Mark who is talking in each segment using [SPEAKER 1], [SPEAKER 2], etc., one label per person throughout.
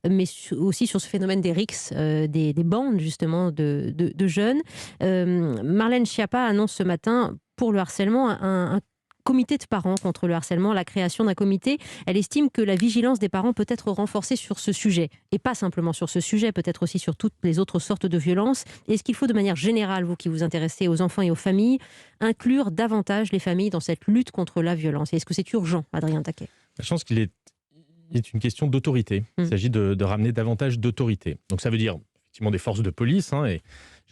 [SPEAKER 1] mais aussi sur ce phénomène des RICS, des bandes justement de jeunes. Marlène Schiappa annonce ce matin pour le harcèlement un comité de parents contre le harcèlement, la création d'un comité. Elle estime que la vigilance des parents peut être renforcée sur ce sujet, et pas simplement sur ce sujet, peut-être aussi sur toutes les autres sortes de violences. Est-ce qu'il faut de manière générale, vous qui vous intéressez aux enfants et aux familles, inclure davantage les familles dans cette lutte contre la violence? Et est-ce que c'est urgent, Adrien Taquet?
[SPEAKER 2] Je pense qu'il est une question d'autorité. Il s'agit de ramener davantage d'autorité. Donc ça veut dire effectivement des forces de police, et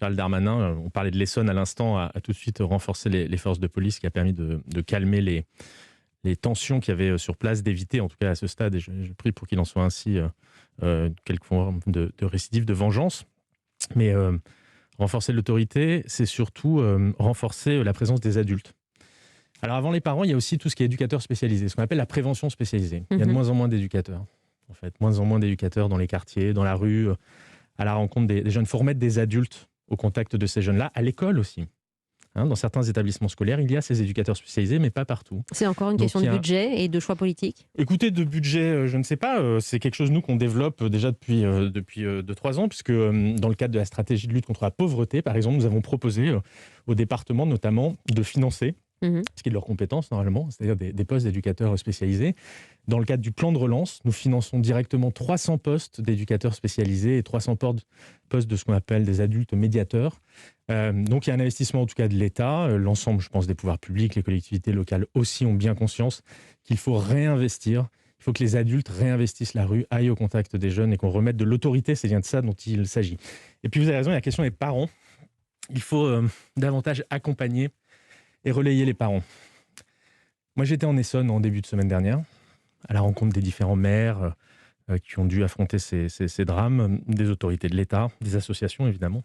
[SPEAKER 2] Gérald Darmanin, on parlait de l'Essonne à l'instant, a tout de suite renforcé les forces de police, qui a permis de calmer les tensions qu'il y avait sur place, d'éviter, en tout cas à ce stade, et je prie pour qu'il en soit ainsi, quelque forme de récidive, de vengeance. Mais renforcer l'autorité, c'est surtout renforcer la présence des adultes. Alors avant les parents, il y a aussi tout ce qui est éducateur spécialisé, ce qu'on appelle la prévention spécialisée. Il y a de moins en moins d'éducateurs, en fait, moins en moins d'éducateurs dans les quartiers, dans la rue, à la rencontre des jeunes. Il faut remettre des adultes au contact de ces jeunes-là, à l'école aussi. Dans certains établissements scolaires, il y a ces éducateurs spécialisés, mais pas partout.
[SPEAKER 1] C'est encore une question de budget et de choix politiques? Écoutez,
[SPEAKER 2] de budget, je ne sais pas. C'est quelque chose, nous, qu'on développe déjà depuis 2-3 ans, puisque dans le cadre de la stratégie de lutte contre la pauvreté, par exemple, nous avons proposé aux départements, notamment, de financer ce qui est de leur compétence, normalement, c'est-à-dire des postes d'éducateurs spécialisés. Dans le cadre du plan de relance, nous finançons directement 300 postes d'éducateurs spécialisés et 300 postes de ce qu'on appelle des adultes médiateurs. Donc il y a un investissement en tout cas de l'État. L'ensemble, je pense, des pouvoirs publics, les collectivités locales aussi ont bien conscience qu'il faut réinvestir. Il faut que les adultes réinvestissent la rue, aillent au contact des jeunes et qu'on remette de l'autorité. C'est bien de ça dont il s'agit. Et puis vous avez raison, il y a la question des parents. Il faut davantage accompagner et relayer les parents. Moi, j'étais en Essonne en début de semaine dernière, à la rencontre des différents maires qui ont dû affronter ces drames, des autorités de l'État, des associations évidemment.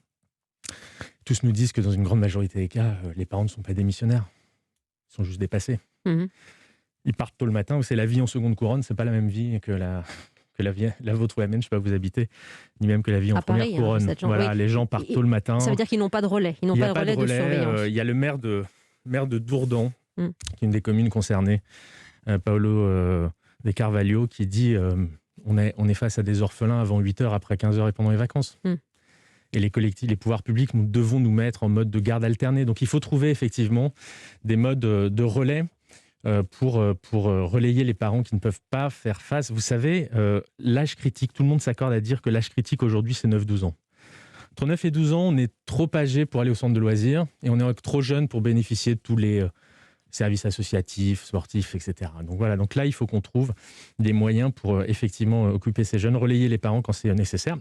[SPEAKER 2] Tous nous disent que dans une grande majorité des cas, les parents ne sont pas démissionnaires, ils sont juste dépassés. Ils partent tôt le matin, c'est la vie en seconde couronne, c'est pas la même vie que la vôtre ou la mienne, je ne sais pas où vous habitez, ni même que la vie en première couronne. Voilà, les gens partent tôt le matin.
[SPEAKER 1] Ça veut dire qu'ils n'ont pas de relais, ils n'ont pas de relais de surveillance.
[SPEAKER 2] Il y a le maire de Dourdan, qui est une des communes concernées, Paolo De Carvalho, qui dit on est face à des orphelins avant 8h, après 15h et pendant les vacances. Et les collectifs, les pouvoirs publics, nous devons nous mettre en mode de garde alternée. Donc il faut trouver effectivement des modes de relais pour relayer les parents qui ne peuvent pas faire face. Vous savez, l'âge critique, tout le monde s'accorde à dire que l'âge critique aujourd'hui, c'est 9-12 ans. Entre 9 et 12 ans, on est trop âgé pour aller au centre de loisirs et on est trop jeune pour bénéficier de tous les services associatifs, sportifs, etc. Donc voilà, donc là, il faut qu'on trouve des moyens pour effectivement occuper ces jeunes, relayer les parents quand c'est nécessaire.